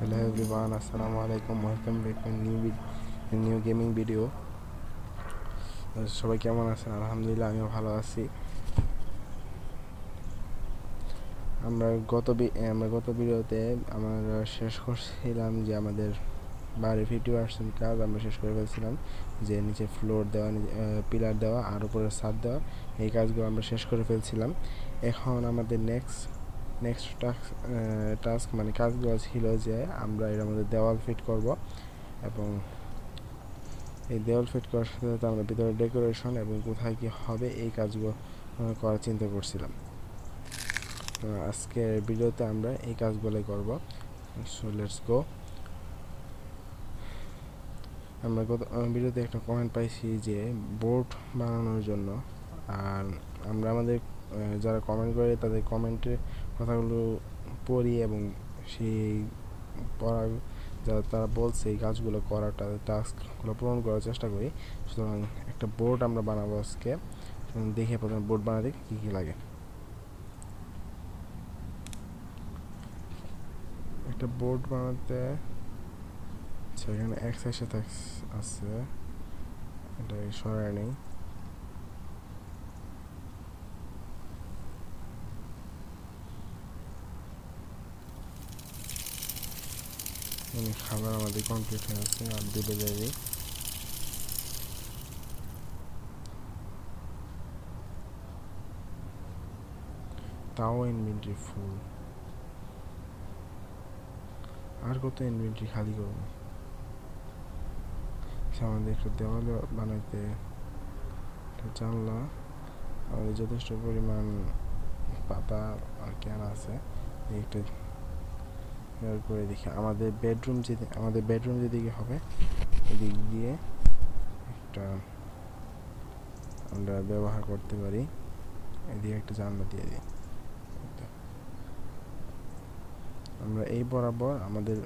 Hello everyone, Assalamu alaikum. Welcome back to new gaming video. সবাই কেমন আছেন? আলহামদুলিল্লাহ আমিও ভালো আছি। আমরা গত ভিডিওতে আমরা শেষ করছিলাম যে আমাদের বাড়ির 50% কাজ আমরা শেষ করে ফেলছিলাম, যে নিচে ফ্লোর দেওয়া, পিলার দেওয়া আর উপরে ছাদ দেওয়া, এই কাজগুলো আমরা শেষ করে ফেলছিলাম। এখন আমাদের নেক্সট টাস্ক মানে কাজগুলো ছিল যে আমরা এর মধ্যে দেওয়াল ফিট করব, এবং এই দেওয়াল ফিট করার সাথে সাথে আমরা ভিতরে ডেকোরেশন এবং কোথায় কি হবে এই কাজগুলো করার চিন্তা করছিলাম। তো আজকের ভিডিওতে আমরা এই কাজগুলোই করব। So let's go. আমরা গত ভিডিওতে একটা কমেন্ট পাইছি যে বোর্ড বানানোর জন্য, আর আমরা আমাদের যারা কমেন্ট করে তাদের কমেন্টের কথাগুলো পড়ি এবং সেই পড়া তারা বলছে এই কাজগুলো করার, তাদের টাস্কগুলো পূরণ করার চেষ্টা করি। সুতরাং একটা বোর্ড আমরা বানাবো আজকে। দেখে প্রথমে বোর্ড বানাতে কী কী লাগে। একটা বোর্ড বানাতে এখানে এক্সের সাথে আছে, এটা সরাই নেই। খাবার আমাদের কমপ্লিট হয়ে আছে, আর দিলে যাবি। তাও ইনভেন্টরি ফুল, আর কত ইনভেন্টরি খালি করবো। আমাদের একটা দেওয়াল বানাইতে একটা জানলা, আমাদের যথেষ্ট পরিমাণ পাতা আর ক্যান আছে, একটা করে দেখি। আমাদের বেডরুম যেদিকে হবে এদিক দিয়ে একটা আমরা ব্যবহার করতে পারি, এদিকে একটা জানলা দিয়ে দিই। আমরা এই বরাবর আমাদের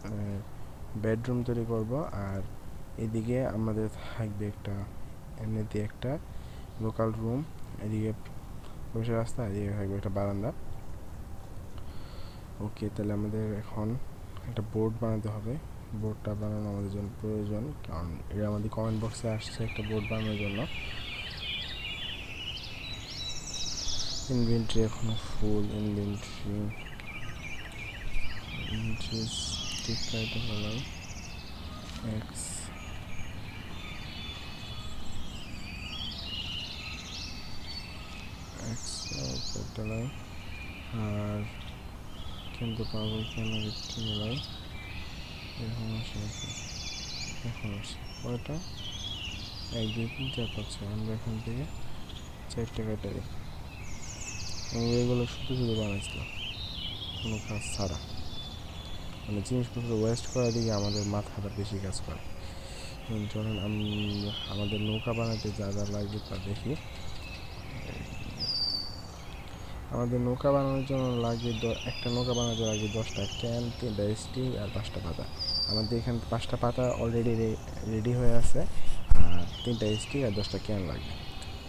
বেডরুম তৈরি করব, আর এদিকে আমাদের থাকবে একটা এমনিতে একটা লোকাল রুম, এদিকে প্রবেশের রাস্তা, এদিকে থাকবে একটা বারান্দা। ওকে, তাহলে আমাদের এখন একটা বোর্ড বানাতে হবে। বোর্ডটা বানানো আমাদের জন্য প্রয়োজন, কারণ এটা আমাদের কমেন্ট বক্সে আসছে একটা বোর্ড বানানোর জন্য। ইনভেন্টরি এখনো ফুল, ইনভেন্টরি স্টিক লাইটে হলাম এক্স, লাই, আর কিন্তু পাবো কেন একটু মেলাই। এখন আসে কয়টা, 1 2 3 4 5 6। আমরা এখান থেকে 4টা কেটে দিই, এবং এগুলো শুধু বানাইছিলাম কোনো কাজ ছাড়া, মানে জিনিসপত্র ওয়েস্ট করার দিকে আমাদের মাথাটা বেশি কাজ করে। চলুন আমরা আমাদের নৌকা বানাতে যা যা লাগবে তা দেখি। আমাদের নৌকা বানানোর জন্য লাগে একটা নৌকা বানাতে লাগে 10টা ক্যান, 3টা স্টিক আর 5টা পাতা। আমাদের এখানে 5টা পাতা অলরেডি রেডি হয়ে আছে, আর 3টা স্টিক আর 10টা ক্যান লাগবে।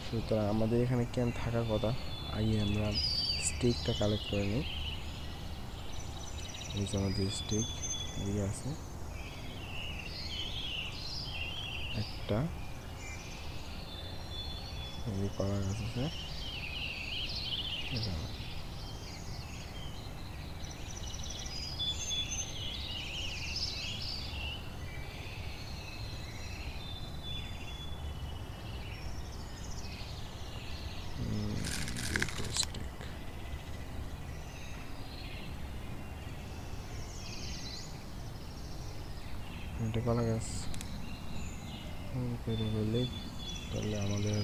সুতরাং আমাদের এখানে ক্যান থাকার কথা। আগে আমরা স্টিকটা কালেক্ট করে নিই। এই যে আমাদের স্টিক এদিকে আছে একটা, এই কলা গাছ আছে, এটা কলা গাছ তৈরি করলেই তাহলে আমাদের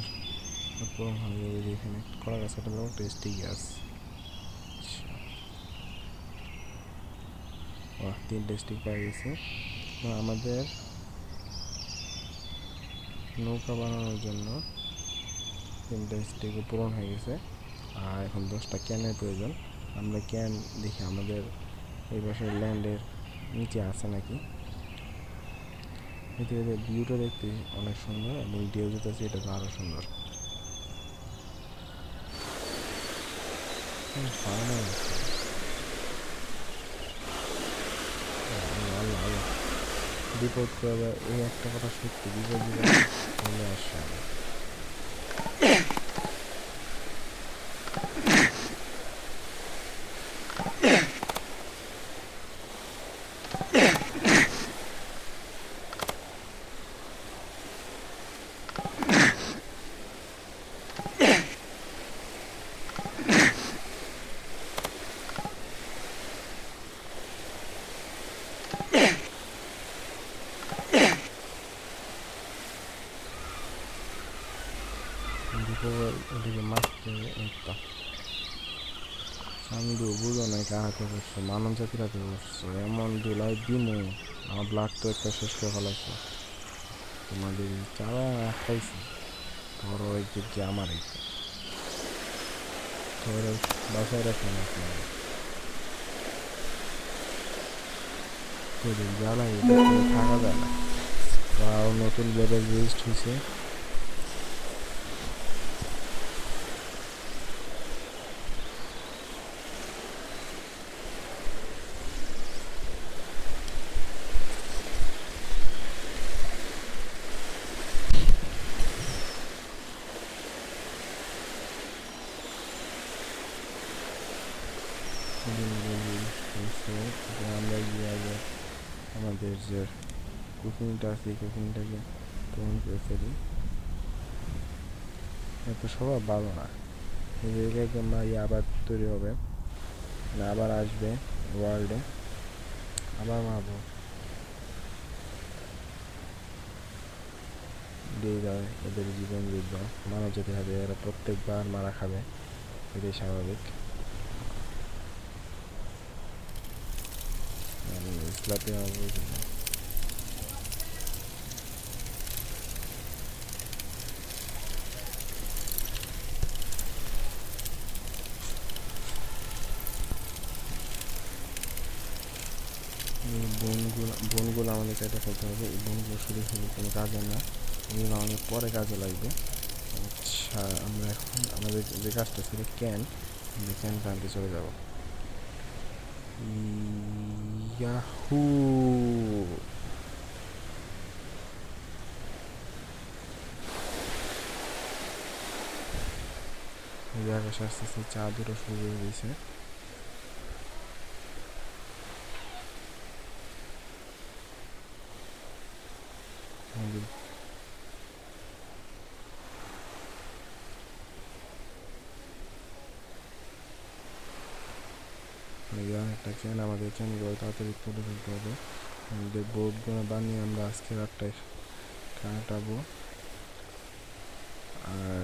পূরণ হয়ে যাবে। এখানে কলা গাছ একটা টেস্টি গাছ। 3টে স্টিক পাওয়া গেছে। আমাদের নৌকা বানানোর জন্য 3টে স্টিক পূরণ হয়ে গেছে, আর এখন 10টা ক্যানের প্রয়োজন। আমরা ক্যান দেখি আমাদের এই পাশের ল্যান্ডের নিচে আছে নাকি। ভিতরে ভিউটা দেখতে অনেক সুন্দর, এবং ডিও যেটা আছে এটা তো আরও সুন্দর। বিপদ করবে, এই একটা কথা সত্যি, বিপদ চলে আসে। ওদিকে মারতে একটা চান্দু বুঝো না হাতে করছে, মানব জাতির হাতে করছে, এমন দুলাই দিমু আমার ব্লাড তো একটা শেষ করে ফেলাচ্ছে। তোমাদের চারা খাইছি, ধরো এই যে আমার এই ধরো বাসায় রাখলাম আপনার জ্বালাই থাকা যায় না। তাও নতুন লেভেল রেজিস্ট হয়েছে। আমরা গিয়ে আগে আমাদের যে কুকিংটা আছে এই কুকিংটাকে পূরণ করে ফেলি। এত সবাই ভালো না, এই একদম আবার তৈরি হবে, আবার আসবে ওয়ার্ল্ডে, আবার মারবো দিয়ে যায় এদের জীবন যুদ্ধ, মানব যেতে হবে, এরা প্রত্যেকবার মারা খাবে, এটাই স্বাভাবিক। ইসলামে বনগুলো আমাদের কেটে ফেলতে হবে। এই বনগুলো শুধু শুধু কোনো কাজে না, এগুলো আমাদের পরে কাজে লাগবে। আচ্ছা, আমরা এখন আমাদের যে কাজটা ছিল ক্যান প্লান্টে চলে যাব। ইয়াহু, আকাশে আস্তে আস্তে চাঁদও শুরু হয়ে গেছে। একটা ক্যান, আমাদের ক্যানগুলো তাড়াতাড়ি তুলে ফেলতে হবে। আমাদের বোর্ডগুলো বানিয়ে আমরা আজকে রাতটায় কাটাবো। আর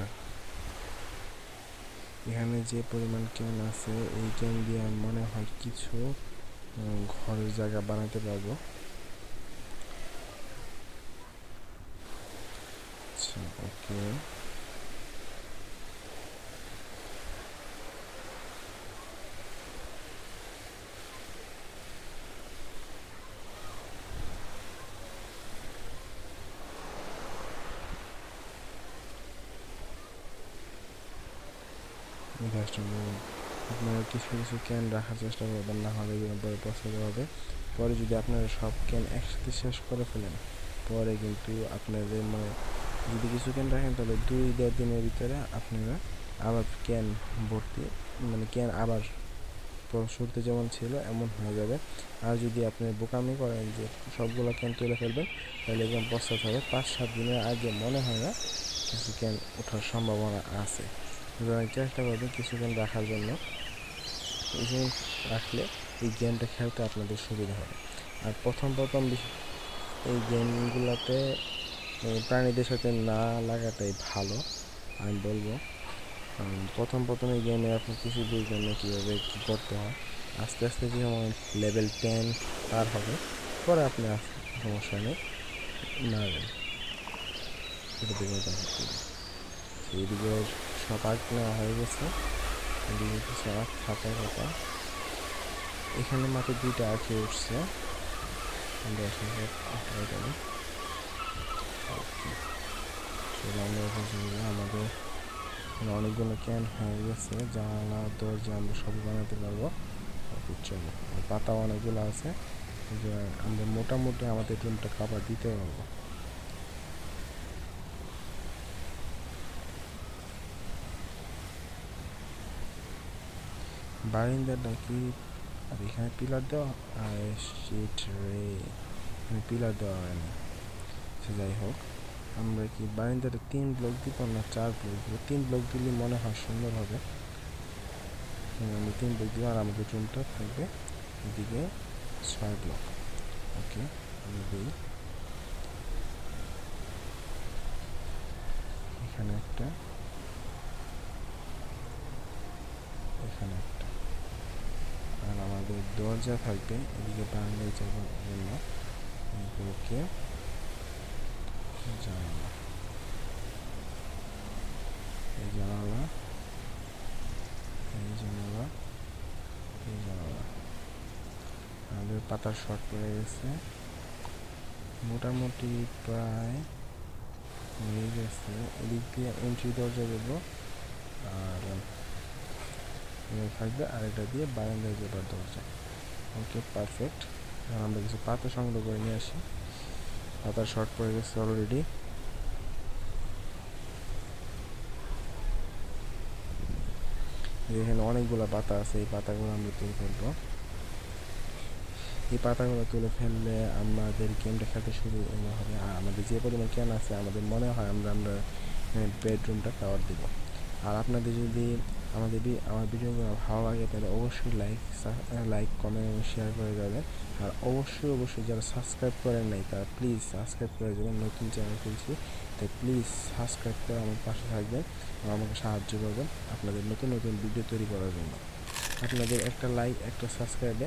এখানে যে পরিমাণ ক্যান আছে এই ক্যান দিয়ে মনে হয় কিছু ঘরের জায়গা বানাতে পারবো। আচ্ছা, ওকে, আপনারা কিছু কিছু ক্যান রাখার চেষ্টা করবেন, না হলে পরে পছন্দ হবে। পরে যদি আপনারা সব ক্যান একসাথে শেষ করে ফেলেন, পরে কিন্তু আপনাদের যদি কিছু ক্যান রাখেন তাহলে 2-1.5 দিনের ভিতরে আপনারা আবার ক্যান ভর্তি, ক্যান আবার শুরুতে যেমন ছিল এমন হয়ে যাবে। আর যদি আপনি বোকামি করেন যে সবগুলো ক্যান তুলে ফেলবেন, তাহলে একদম পশ্চাৎ হবে। 5-7 দিনের আগে মনে হয় না কিছু ক্যান ওঠার সম্ভাবনা আছে। সুতরাং চেষ্টা করবেন কিছু ক্যান রাখার জন্য, এই রাখলে এই গেমটা খেলতে আপনাদের সুবিধা হবে। আর প্রথম এই গেমগুলোতে প্রাণীদের সাথে না লাগাটাই ভালো আমি বলবো। প্রথম এই গেমে আপনি কিছু বুঝবেন না কীভাবে কী করতে হয়। আস্তে আস্তে যখন লেভেল 10 পার হবে, পরে আপনি সমস্যা নেই নাড়বেন। এইদিকে সব আগ নেওয়া হয়ে গেছে, এদিকে কিছু আখ থাকার কথা। এখানে মাত্র 2টা আঁকি উঠছে, আমাদের অনেকগুলো ক্যান হয়ে গেছে, জানালা দরজা আমরা সব বানাতে পারবো। চলো, পাতা অনেকগুলো আছে, যে আমরা মোটামুটি আমাদের রুমটা কাভার দিতে পারবো। বারিন্দাটা কি আর এখানে পিলার দেওয়া আর শিট রে, এখানে পিলার দেওয়া হয়নি। সে যাই হোক, আমরা কি বারিন্দাটা 3 ব্লক দিব না 4 ব্লক দিব? 3 ব্লক দিলে মনে হয় সুন্দর হবে। আমরা 3 ব্লক দিব আর আমাদের রুমটা থাকবে এদিকে 6 ব্লক। ওকে, আমি দিই এখানে একটা, এখানে একটা, আর আমাদের দরজা থাকবে এদিকে বারান্দায় যাওয়ার জন্য। ওকে, জানালা, এই জানালা, এই জানালা, এই জানালা। আমাদের পাতার শর্ট পড়ে গেছে, মোটামুটি প্রায় হয়ে গেছে। এদিক দিয়ে এন্ট্রি দরজা দেবো আর থাকবে, আর এটা দিয়ে বারান্দায় যাবার দরজা। ওকে, পারফেক্ট। এখন আমরা কিছু পাতা সংগ্রহ করে নিয়ে আসি, পাতার শর্ট পড়ে গেছে অলরেডি। এখানে অনেকগুলো পাতা আছে, এই পাতাগুলো আমরা তুলে ফেলবো। এই পাতাগুলো তুলে ফেললে আমাদের গেমটা খেলতে শুরু হবে। আর আমাদের যে পরিমাণ ক্যান আছে, আমাদের মনে হয় আমরা বেডরুমটা কাভার দেবো। আর আপনাদের যদি আমার ভিডিওগুলো ভালো লাগে তাহলে অবশ্যই লাইক কমেন্ট শেয়ার করে যাবেন। আর অবশ্যই যারা সাবস্ক্রাইব করেন নাই তারা প্লিজ সাবস্ক্রাইব করে যাবেন। নতুন চ্যানেল খুলছি, তাই প্লিজ সাবস্ক্রাইব করে আমার পাশে থাকবেন এবং আমাকে সাহায্য করবেন আপনাদের নতুন ভিডিও তৈরি করার জন্য। আপনাদের একটা লাইক, একটা সাবস্ক্রাইবে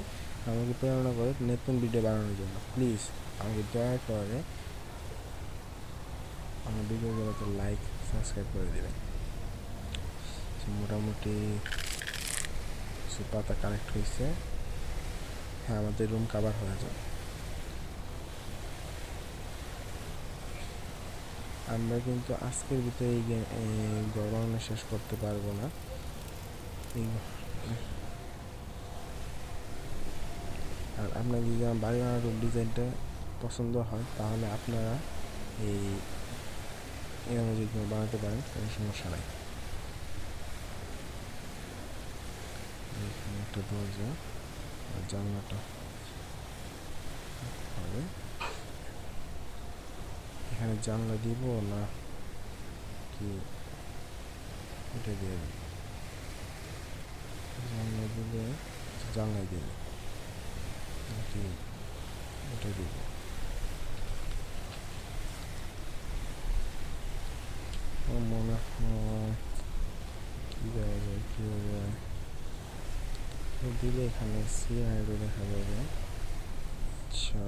আমাকে প্রেরণা করে নতুন ভিডিও বানানোর জন্য। প্লিজ আমাকে দয়া করে আমার ভিডিওগুলোতে লাইক সাবস্ক্রাইব করে দেবেন। মোটামুটি কিছু পাতা কালেক্ট হয়েছে। হ্যাঁ, আমাদের রুম কাভার হয়ে যাবে। আমরা কিন্তু আজকের ভিতরে এই গরমে শেষ করতে পারবো না। আর আপনার যদি আমার বাড়ি বানানোর ডিজাইনটা পছন্দ হয় তাহলে আপনারা এই অনুযায়ী বানাতে পারেন, কোনো সমস্যা নাই। এখানে একটা দরজা আর জানলাটা হবে। এখানে জানলা দিব না কি এটা দিয়ে দেব? জানলা দিলে জানলাই দেব নাকি এটা দিব? মনে হয় কি দেওয়া যায়, কি যায় দিলে এখানে সিআইডি দেখা যাবে। আচ্ছা,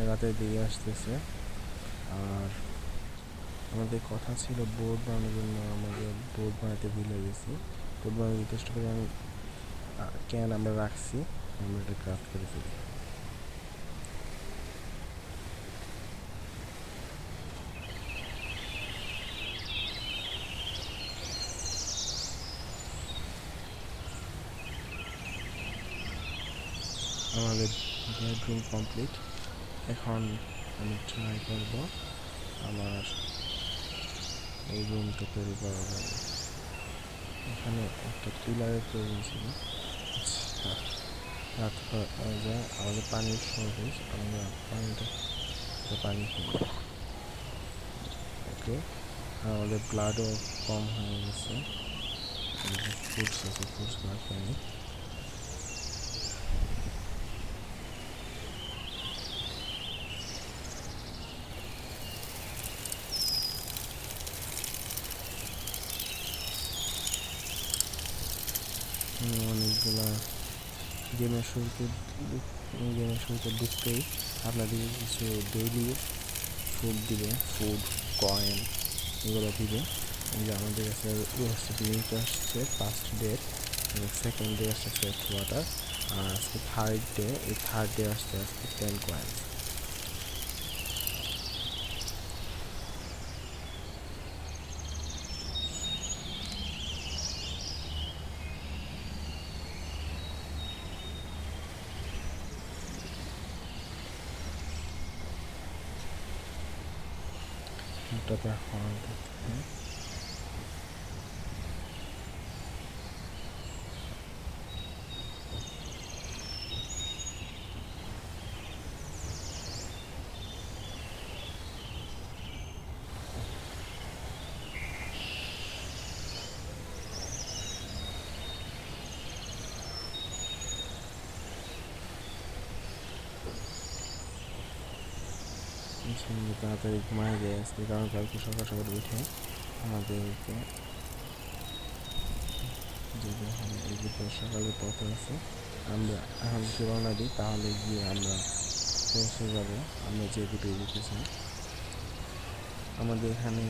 রাতের দিকে আসতেছে। আর আমাদের কথা ছিল বোর্ড বানানোর জন্য, আমাদের বোর্ড বানাতে ভুলে গেছি। বোর্ড বানাতে যথেষ্ট করে আমি ক্যান আমরা রাখছি, আমরা এটা ক্রাফট করে ফেলি। আমাদের বেডরুম কমপ্লিট। এখন আমি ট্রাই করব আমার এই রুমটা তৈরি করা যাবে। এখানে একটা পিলারের প্রয়োজন ছিল। আচ্ছা, রাত হয়ে যায়, আমাদের পানির শর্টেজ, আমরা পানি খাই। ওকে, আমাদের ব্লাডও কম হয়ে গেছে। ফ্রুটস আছে, ফ্রুটস না খাইনি। অনেকগুলা গেমের শুরুতে ঢুকতেই আপনাদের কিছু ডেইলি ফুড দিবে, ফুড কয়েন এগুলো দিবে। যে আমাদের কাছে ইউনিভার্সিটি আসছে ফার্স্ট ডে, সেকেন্ড ডে আসছে ফ্রেশ ওয়াটার, আর আজকে থার্ড ডে। এই থার্ড ডে আসছে আজকে 10 কয়েন। ফ্লোরটাতে আমাদের তাড়াতাড়ি ঘুমায় যায় আজকে, কারণ কালকে সকাল সকাল উঠে আমাদেরকে যদি এদিকে সকালের পথে আছে আমরা এখন যদি রওনা দিই তাহলে গিয়ে আমরা পৌঁছে যাব আমরা যেদিকে যেতেছি। আমাদের এখানে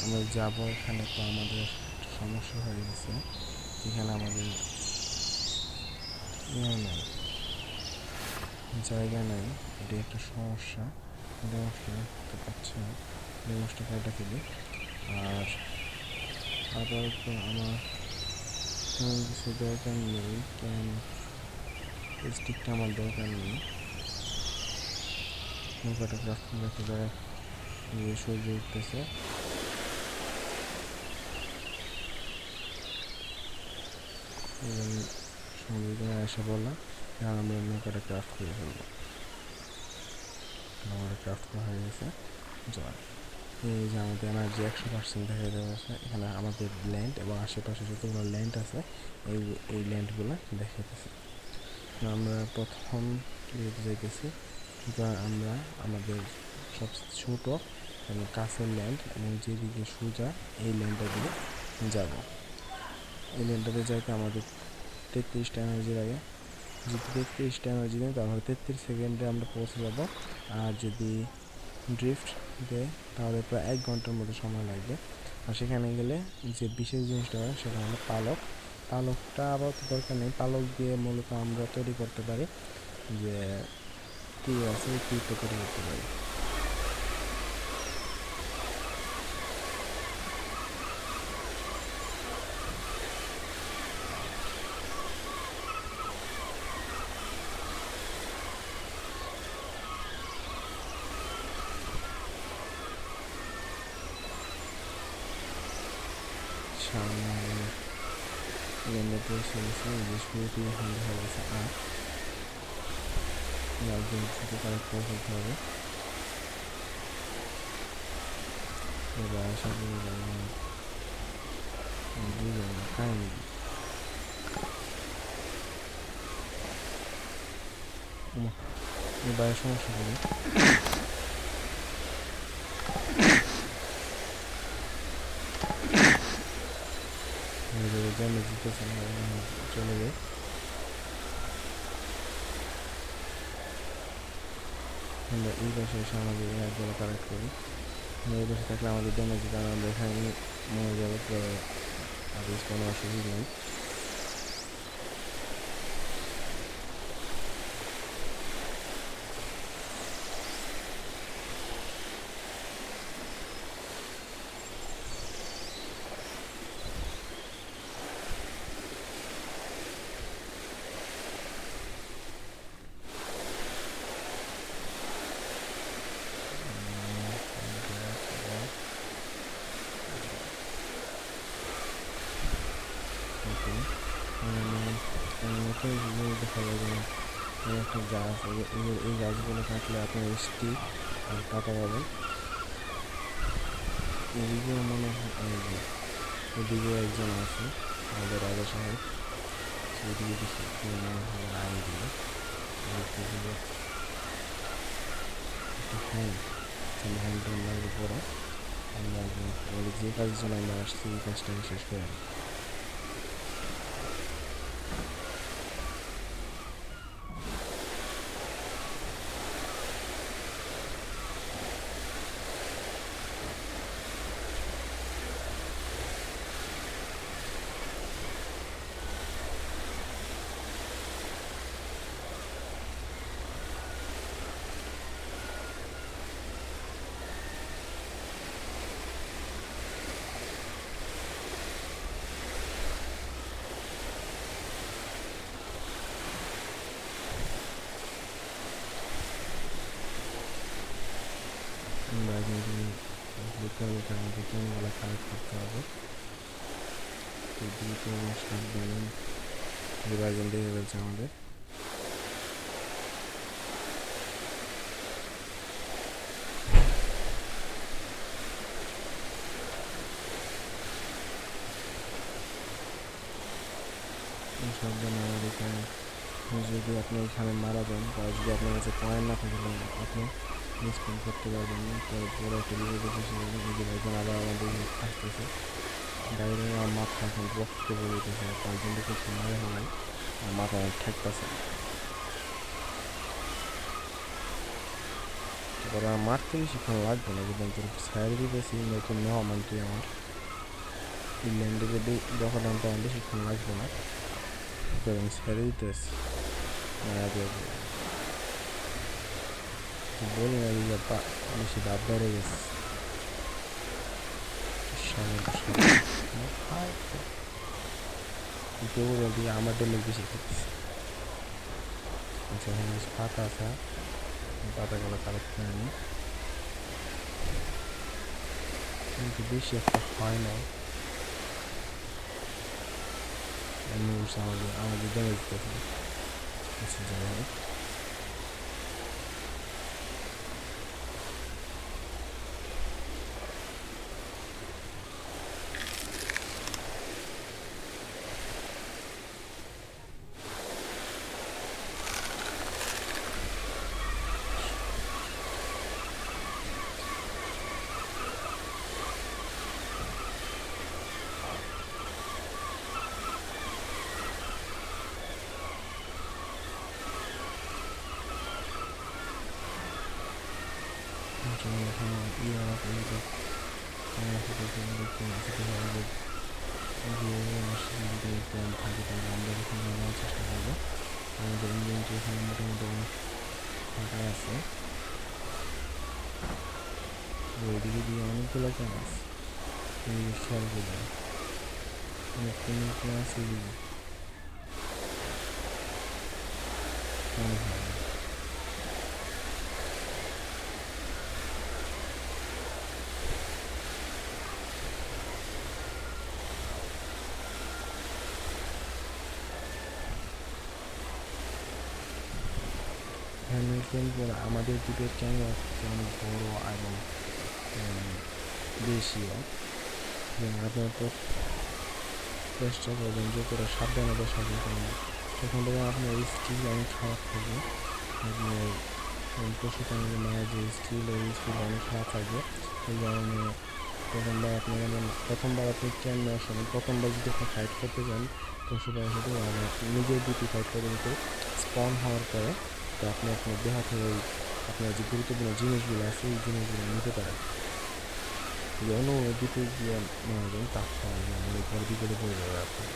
আমরা যাব, এখানে তো আমাদের সমস্যা হয়ে গেছে, এখানে আমাদের নাই, জায়গা নাই, এটি একটা সমস্যা। লেমসটা করতে পারছি না, লেমসটা কাটা ফেলি। আর আপাতত আমার তেমন কিছু দরকার নেই, কেন স্টিকটা আমার দরকার নেই। নৌকাটা ক্রাফটিং রাখতে জায়গায় সূর্য উঠতেছে, সমুদ্রে এসে বললাম আর আমরা নৌকাটা ক্রাফট করে ফেলবো। নৌকাটা ক্রাফট করা হয়ে গেছে। এই যে আমাদের এনার্জি 100% দেখা দেওয়া আছে, এখানে আমাদের ল্যান্ড এবং আশেপাশে যতগুলো ল্যান্ড আছে এই ল্যান্ডগুলো দেখাইতেছে। আমরা প্রথম যেতে যাইতেছি, আমরা আমাদের সবচেয়ে ছোট এবং কাছের ল্যান্ড এবং যেদিকে সোজা এই ল্যান্ডটা দিয়ে যাব। এই ল্যান্ডটাতে যাইতে আমাদের 33টা এনার্জি লাগে। যদি 33টা এনার্জি দেয় তাহলে 33 সেকেন্ডে আমরা পৌঁছে যাব। আর যদি ড্রিফট দেয় তাহলে প্রায় 1 ঘন্টার মতো সময় লাগবে। আর সেখানে গেলে যে বিশেষ জিনিসটা হয় সেটা হলো পালক। পালকটা আবার দরকার নেই, পালক দিয়ে মূলত আমরা তৈরি করতে পারি যে তীর আছে, তীরটা তৈরি করতে পারি। সামনে লেন্ডে পৌঁছে গেছে, যে শুরুটি এখন দেখা গেছে 8 থেকে কারেক্ট পৌঁছাতে হবে। এবার আশা করি কাহিনি এবার সমস্যা করি জ্যামে জিতেছে না, চলে যায়। আমরা এই পাশে এসে আমাদের এয়ারগুলো কালেক্ট করি। এই পাশে থাকলে আমাদের ড্যামেজ, কারণ আমরা এখানে মরে যাবো, আর কোনো অসুবিধা নেই। দেখা যায় যে একটা গাছ, এই গাছগুলো কাটলে আপনার স্টিক আর পাতা পাবেন। এদিকে মনে হয় এদিকে একজন আছে আমাদের রাজা সাহেব, সেদিকে দেখি মনে হয় আইন দিল একটা হ্যান্ড লাগবে পরে আমরা যে কাজের জন্য আমরা আসছি এই কাজটাকে শেষ করে আনি। বিকেল আমাদের ক্যানগুলো কালেক্ট করতে হবে। তো দ্রুত সাবধানে বিভাজন দেখে ফেলছে আমাদের। সাবধানে আমাদের এখানে যদি আপনি এখানে মারা যান বা যদি আপনার কাছে কয়েন না থাকে আপনি রিস্পন্ড করতে পারবেন না। তো বড় একটা বিপদ এসে একজন আবার আমাদের আসতেছে, বাইরে আমার মাথা এখন রক্ত বলিতেছে, কয়েকজন কিছু মারে হয় আর মাথা ঠেকতেছে। তারপরে আমার মারতে বেশিক্ষণ লাগবে না, যদি আমি তোর ছায়া দিতেছি নতুন মেহমানটি আমার এই ল্যান্ডে যখন আমি তখন বেশিক্ষণ লাগবে না, এবং ছেড়ে দিতেছি মারা যাবে। বলি না যে বেশি বাদ বেড়ে গেছে। আমার ডেমেজ বেশি খেতেছে। আচ্ছা, এখানে পাতা আছে, পাতাগুলো কালেক্ট করে নিই, কিন্তু বেশি একটা হয় না। আমাদের ড্যামেজ দিতেছে। আচ্ছা, যাই হোক, চেষ্টা করবো। আমাদের ইঞ্জিনটি এখানে মোটামুটি অনেক ফাঁকা আছে, ওইদিকে দিয়ে অনেকগুলো ক্যান আছে, খেয়াল করবো অনেক ক্যান আছে অনেক ভালো। আমাদের দ্বীপের ক্যামেরা অনেক বড় এবং বেশিও। আপনার তো চেষ্টা করবেন যতটা সাবধানতার সাথে, তখন থেকে আপনার স্কিল অনেক খারাপ থাকবে, আপনার পশু প্রাণীর মায়ের যে স্কিল ওই স্কিল অনেক খারাপ থাকবে। এই কারণে প্রথমবার আপনি ক্যান নেওয়ার সময় প্রথমবার যদি আপনি ফাইট করতে চান পশু প্রাণীর সাথে, নিজের দুটি ফাইট করে কিন্তু স্পন হওয়ার পরে তো আপনি আপনার দেহ থেকে আপনার যে গুরুত্বপূর্ণ জিনিসগুলো আছে এই জিনিসগুলো নিতে পারেন। যেন দিতে গিয়ে মারা যান, তারপর অনেকবার বিপদে পড়ে যাবে আপনি।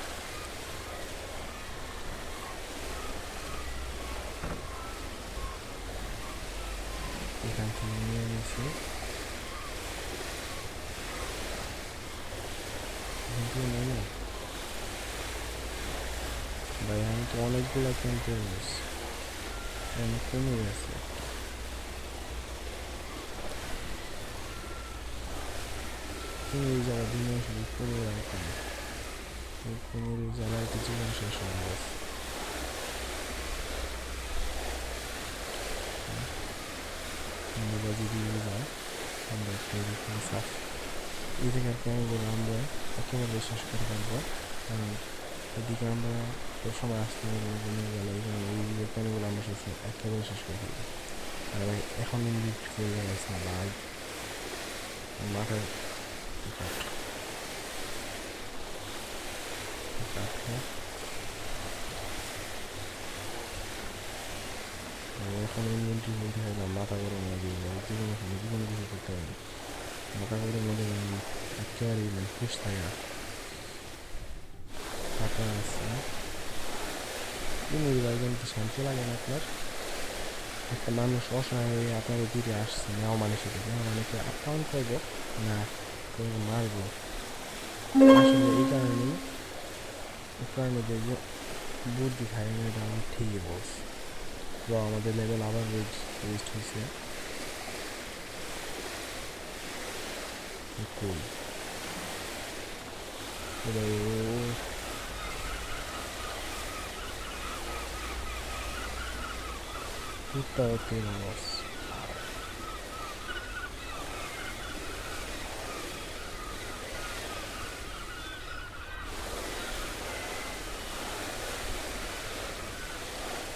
এখান থেকে নিয়ে গেছি, নেমে ভাই আমি তো অনেকগুলো ক্যাম্প করে গেছি, অনেক কমে গেছে। এই জায়গা দিনে আসলে কমে রাখেন, কমের এই জায়গায় তো জীবন শেষ হয়ে গেছে। আমরা বাজি দিয়ে যাই, আমরা একটা এরকম সাফ এই জায়গার ক্যানগুলো আমরা একেবারে শেষ করে ফেলবো, কারণ এদিকে আমরা তোর সময় আসতে নিয়ে গেলে এই ক্যানগুলো আমরা একেবারে শেষ করে ফেলবো। আর এখন ইনভিট করে গেছে লাইভ মাথায় এখন ইনভেন্টরি বলতে হয় না, মাথা গরম হয়ে যাবে, জীবনে কিছু করতে হবে না, মাথা গরম মধ্যে একেবারেই খুশ থাকে না। পাতা আছে কিন্তু শান্তি লাগে না আপনার? একটা মানুষ অসহায় হয়ে আপনার দিকে আসছে, নেওয়া মানুষের দিকে মানুষকে আপ্যায়ন করবো না মারবো? আসলে এই কারণে দেখবো বুদ্ধি খাই এটা আমি ঠিকই বলছি। তো আমাদের লেভেল আবার রেস্ট হয়েছে, কই puta que nossa.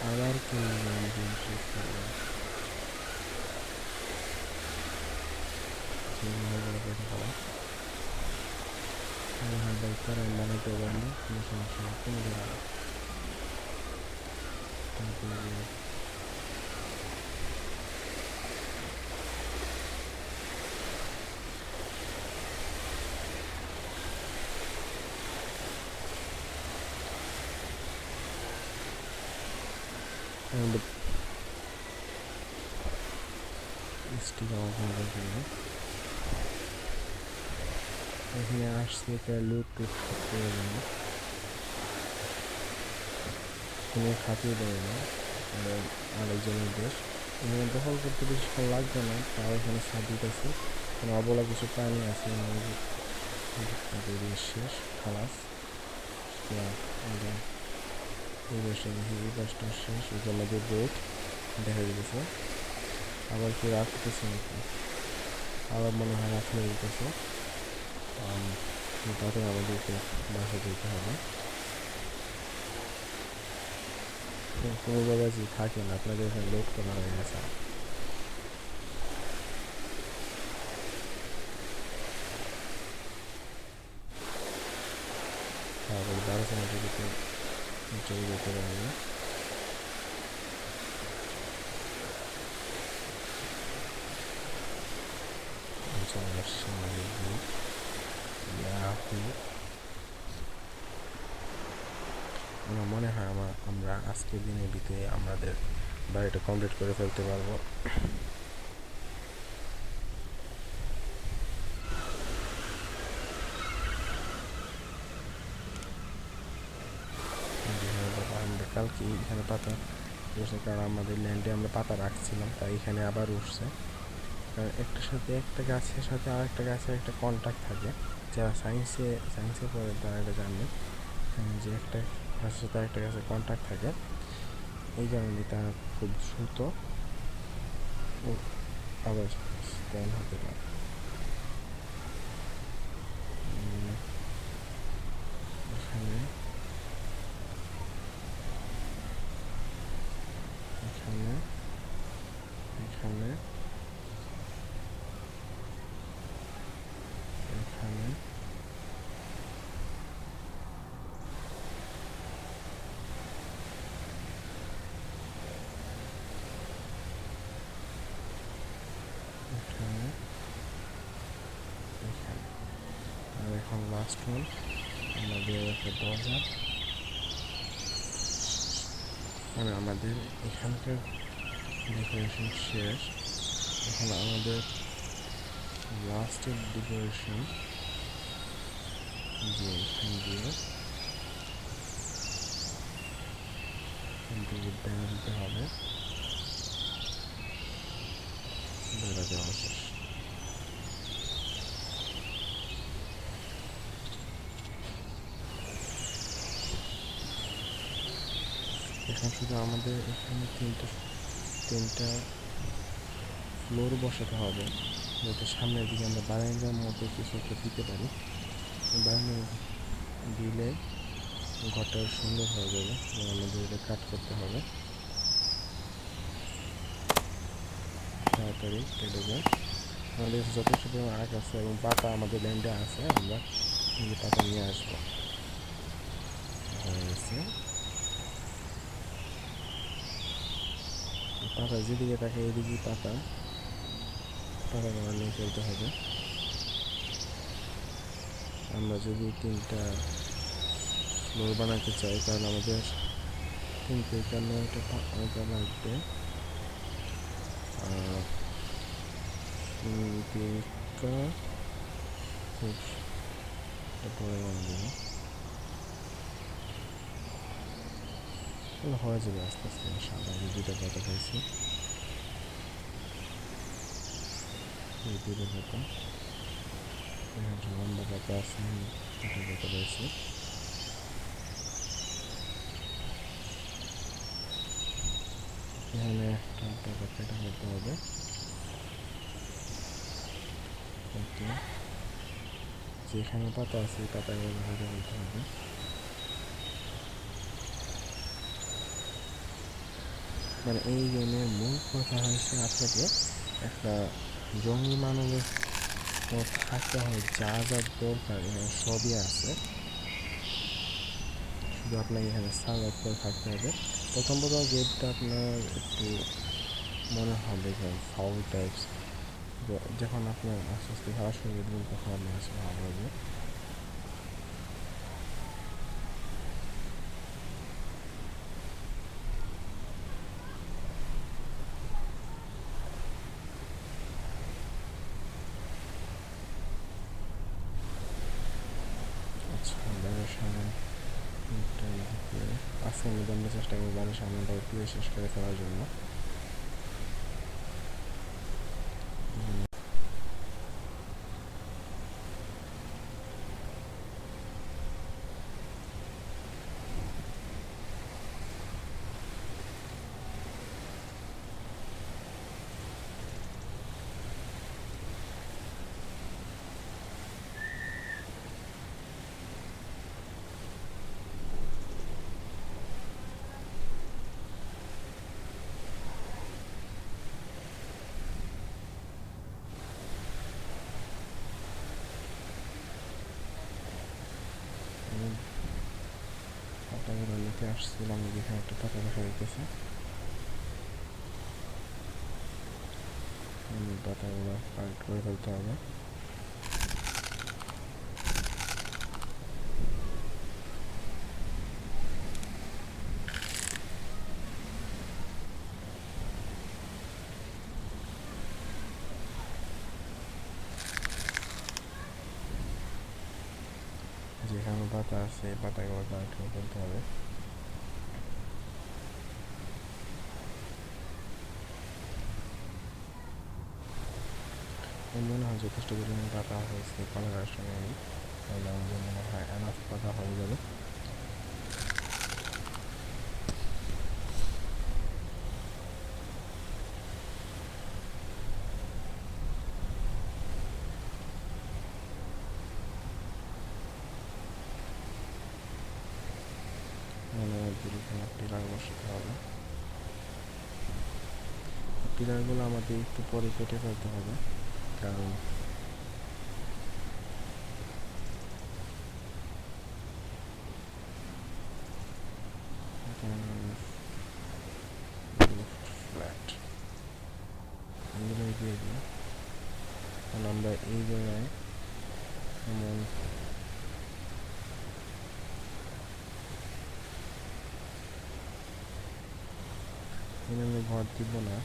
Agora que and still all এখানে আসছে একটা লুট টুট করে দেয় না, কোনো খাতিয়ে দেয় না আরেকজনের দেশ। এখানে দখল করতে বেশিক্ষণ লাগবে না, তাও এখানে সাথ দিতেছে। কোনো অবলা কিছু প্রাণী আছে, শেষ খালাস। এই পাশটা দেখি, এই পাশটা শেষ। এই যে আমাদের বোট দেখা যেতেছে, আবার কি রাখতেছে নাকি, আবার মনে হয় রাখলে দিতেছে। তাতে আমাদেরকে বাসা যেতে হবে। কোনো জায়গায় যে থাকেন, আপনাদের এখানে লোড করা হয়ে গেছে। তারপরে 12 মিনিটে চলে যেতে পারবে। আমার মনে হয় আমরা আজকের দিনের ভিতরে আমাদের বাড়িটা কমপ্লিট করে ফেলতে পারবো। আমরা কালকে এখানে পাতা উঠছে, কারণ আমাদের ল্যান্ডে আমরা পাতা রাখছিলাম, তাই এখানে আবার উঠছে। কারণ একটার সাথে একটা গাছের সাথে আর একটা গাছের একটা কন্ট্যাক্ট থাকে। যারা সায়েন্সে পড়ে তারা এটা জানে যে একটা গাছের সাথে একটা গাছের কন্ট্যাক্ট থাকে। এই কারণে তারা খুব দ্রুত আবার স্ক্যান হতে পারে। এখানে এখানে এখানে এখানে এখানে এখানে আর এখন লাস্ট ওয়ান আমাদের একটা দরজা, মানে আমাদের এখানকার ডেকোরেশন শেষ। এখন আমাদের লাস্টের ডেকোরেশন যে এখান দিয়ে বেড়া দিতে হবে, বেড়া দেওয়া শেষ। এখন শুধু আমাদের এখানে তিনটা ফ্লোর বসাতে হবে, যাতে সামনের দিকে আমরা বারান্দার মতো কিছু একটা দিতে পারি। বারান্দা দিলে ঘরটা সুন্দর হয়ে যাবে। আমাদের এটা কাট করতে হবে, তাড়াতাড়ি কেটে যায়। আমাদের যথেষ্ট পরিমাণ আখ আছে এবং পাতা আমাদের ল্যান্ডে আছে, আমরা এই পাতা নিয়ে আসবো। হয়ে গেছে পাতা, যেদিকে তাকে এদিকে পাতা নিয়ে ফেলতে হবে। আমরা যদি 3টা ফ্লোর বানাতে চাই, কারণ আমাদের 3 থেকে 9টা পাতা লাগবে। 3টা খুব পরে বানা দেবো, হয়ে যাবে আস্তে আস্তে। সাদা 2টা পাতা খাইছি, এই 2টা পাতা লম্বা পাতা আছে, পাতা পাতা রয়েছে। এখানে একটা পাতা কেটে ফেলতে হবে। ওকে, যেখানে পাতা আছে এই পাতাগুলো কেটে ফেলতে হবে। মানে এই গেমের মূল কথা হয়েছে আপনাকে একটা জঙ্গি মানবের থাকতে হয়, যা যা দরকার এখানে সবই আছে, শুধু আপনাকে এখানে সার্ভাইভ করে থাকতে হবে। প্রথম গেমটা আপনার একটু মনে হবে যে ফাউল টাইপস, যখন আপনার আস্তে আস্তে খেলা শুরু করবেন তখন আপনার কাছে ভালো লাগবে। আচ্ছা, বাড়ির সামনে আজকের মধ্যে আমরা চেষ্টা করবো বাড়ির সামনেটা পুরো শেষ করে ফেলার জন্য। পাতাগুলো নিতে আসছিলাম, যেখানে একটা পাতা দেখা যাইতেছে, পাতাগুলো কালেক্ট করে ফেলতে হবে। যেখানে পাতা আছে পাতাগুলো কালেক্ট করে ফেলতে হবে। মনে হয় যথেষ্ট পরিমাণে পাতা হয়েছে কলা গাছের সঙ্গে, তাহলে আমাদের মনে হয় এনাফ পাতা হয়ে যাবে। পিলার বসাতে হবে। পিলারগুলো আমাদের একটু পরে কেটে ফেলতে হবে, কারণ ফ্ল্যাট এগুলোই দিয়ে দিই। কারণ আমরা এই জায়গায় এমন এখানে ঘর দিব না,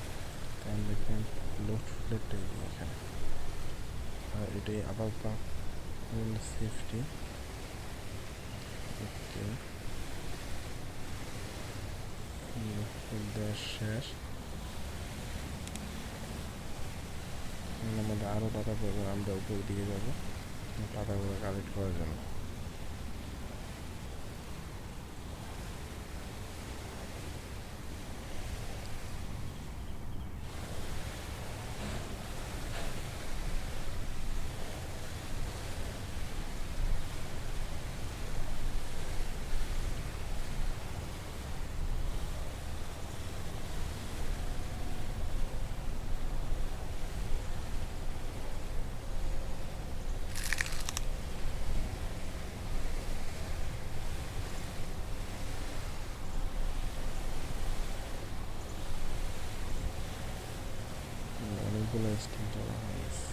তাই আমরা এখানে লোড ফ্ল্যাটটাই দিই এখানে। আর এটাই আবার সেফটি। ওকে, শেষ। আমাদের আরও পাতা প্রয়োজন, আমরা উপর দিকে যাবো পাতাগুলো কালেক্ট করার জন্য। অনেকগুলো স্টিল জমা হয়ে গেছে।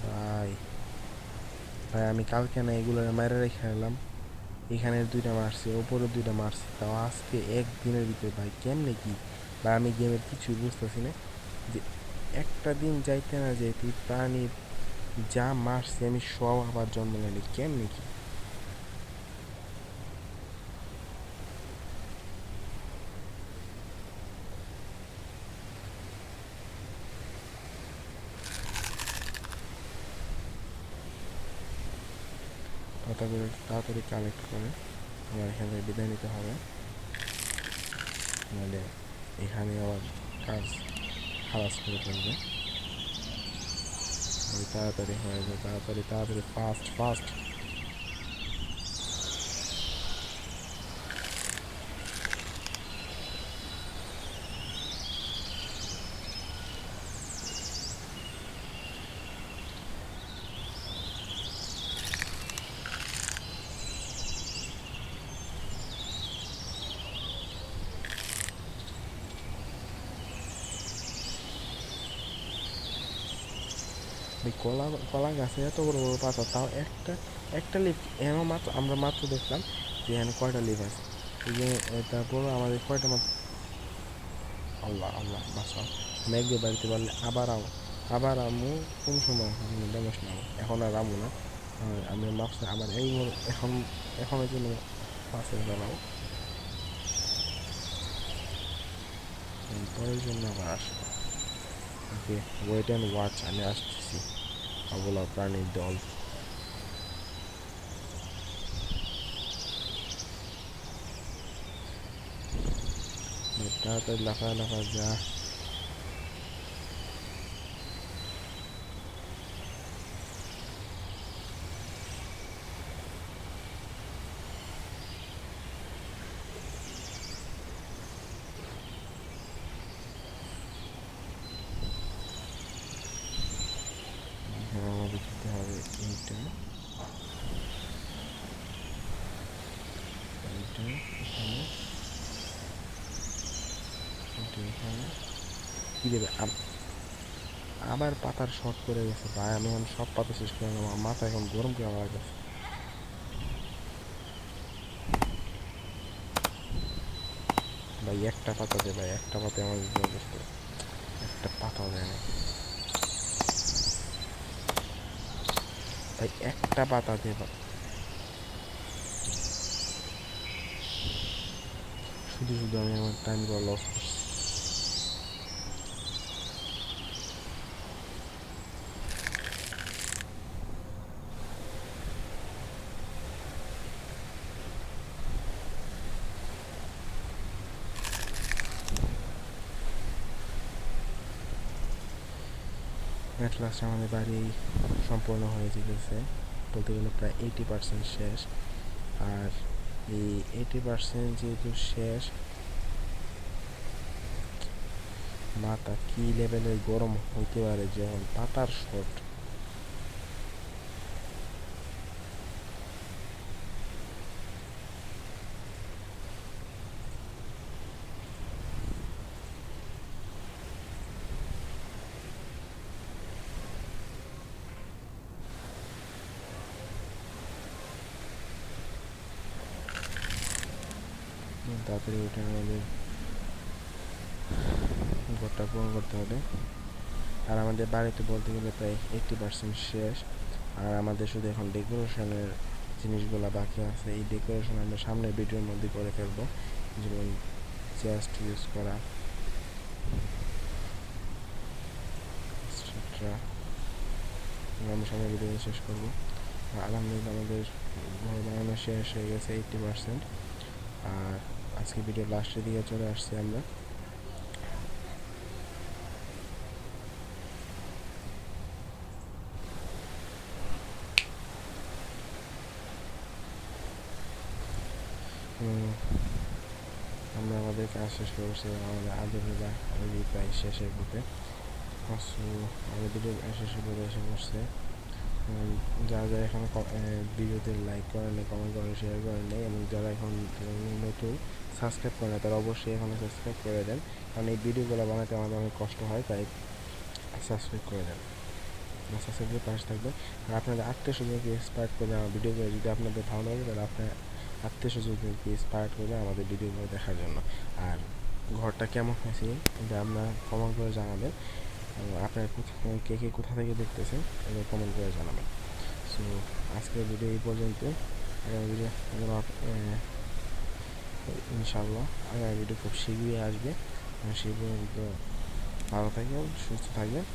ভাই ভাই আমি কালকে না এগুলো মাইরে রেখে এলাম, এখানে দুইটা মারছি, ওপরে দুইটা মারছি, তাও আজকে একদিনের ভিতরে ভাই কেমনে কি বা আমি গেমের কিছুই বুঝতেছি না, যে একটা দিন যাইতে না যাইতে প্রাণীর যা মারছি আমি সব আবার জন্ম নেয়নি, কেমনে কি? পাতাগুলো তাড়াতাড়ি কালেক্ট করে আমার এখান থেকে বিদায় নিতে হবে, নাহলে এখানে আবার কাজ হারাস করে ফেলবে। তাড়াতাড়ি হয়ে যায়, তাড়াতাড়ি তাড়াতাড়ি, ফাস্ট ফাস্ট। কলা কলা গাছে এত বড় বড় পাতা, তাও একটা একটা লিফ এমন মাত্র আমরা মাত্র দেখলাম যে এখানে কয়টা লিফ আছে। এই যে তারপর আমাদের কয়টা মাত্র, আল্লাহ আল্লাহ বাসা। আমি একবার বাড়িতে পারলে আবার আমু কোন সময় ড্যামেজ নাও, এখন আর আমু না। আমি মাপসে আবার এই এখনের জন্য পাশে জানাও, পরের জন্য আবার আসবো। ওকে, ওয়েট অ্যান্ড ওয়াচ, আমি আসতেছি। অবলা প্রাণীর দল। তাড়াতাড়ি লাফা লাফা যা। আমাদের যেতে হবে এইটা এখানে কি দেবে আবার পাতার শর্ট করে গেছে ভাই। আমি এখন সব পাতা শেষ করে নেবো, আমার মাথা এখন গরম করে আমার কাছে। ভাই একটা পাতা দে ভাই, একটা পাতা আমার একটা পাতাও দেয় না ভাই, একটা পাতা দে ভাই। শুধু শুধু আমি আমার টাইমগুলো লস করছি। অ্যাট লাস্ট আমাদের বাড়ি সম্পূর্ণ হয়ে যেতেছে, বলতে গেলে প্রায় 80% শেষ। আর এই 80% যেহেতু শেষ, মাথা কি লেভেলের গরম হইতে পারে যখন পাতার শর্ট। তাড়াতাড়ি উঠে আমাদের ঘরটা পূরণ করতে হবে। আর আমাদের বাড়িতে বলতে গেলে প্রায় 80% শেষ। আর আমাদের শুধু এখন ডেকোরেশনের জিনিসগুলো বাকি আছে। এই ডেকোরেশন আমরা সামনের ভিডিওর মধ্যে করে ফেলবো, যেমন চেস্ট ইউজ করা, আমরা সামনের ভিডিও শেষ করবো। আলহামদুলিল্লাহ আমাদের ঘর বানানো শেষ হয়ে গেছে 80%। আর আজকে ভিডিও লাস্টের দিকে চলে আসছি আমরা। আমরা আমাদের কাজ শেষ করছি, আমাদের আলহামদুলিল্লাহ প্রায় শেষের পথে। আমাদের ভিডিও শেষের পথে এসে পড়ছে। যারা যারা এখন ভিডিওতে লাইক করেন নাই, কমেন্ট করেন, শেয়ার করেন নাই, এবং যারা এখন নতুন সাবস্ক্রাইব করে না, তারা অবশ্যই এখন সাবস্ক্রাইব করে দেন, কারণ এই ভিডিওগুলো বানাতে আমাদের অনেক কষ্ট হয়, তাই সাবস্ক্রাইব করে দেন। সাবস্ক্রাইবের পাশে থাকবে। আর আপনাদের আত্মীয়-স্বজনকে ইন্সপায়ার করবে আমার ভিডিওগুলো, যদি আপনাদের ভালো লাগে তাহলে আপনার আত্মীয়-স্বজনকে ইন্সপায়ার করবে আমাদের ভিডিওগুলো দেখার জন্য। আর ঘরটা কেমন হয়েছে এটা আপনার কমেন্ট করে জানাবেন। আপনার কে কে কোথা থেকে দেখতেছেন এটা কমেন্ট করে জানাবেন। সো আজকের ভিডিও এই পর্যন্ত। আগামী ভিডিও ইনশাল্লাহ আগামী ভিডিও খুব শীঘ্রই আসবে। সেই পর্যন্ত ভালো থাকবেন, সুস্থ থাকবেন।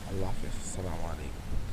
আল্লাহ হাফেজ, আসসালামু আলাইকুম।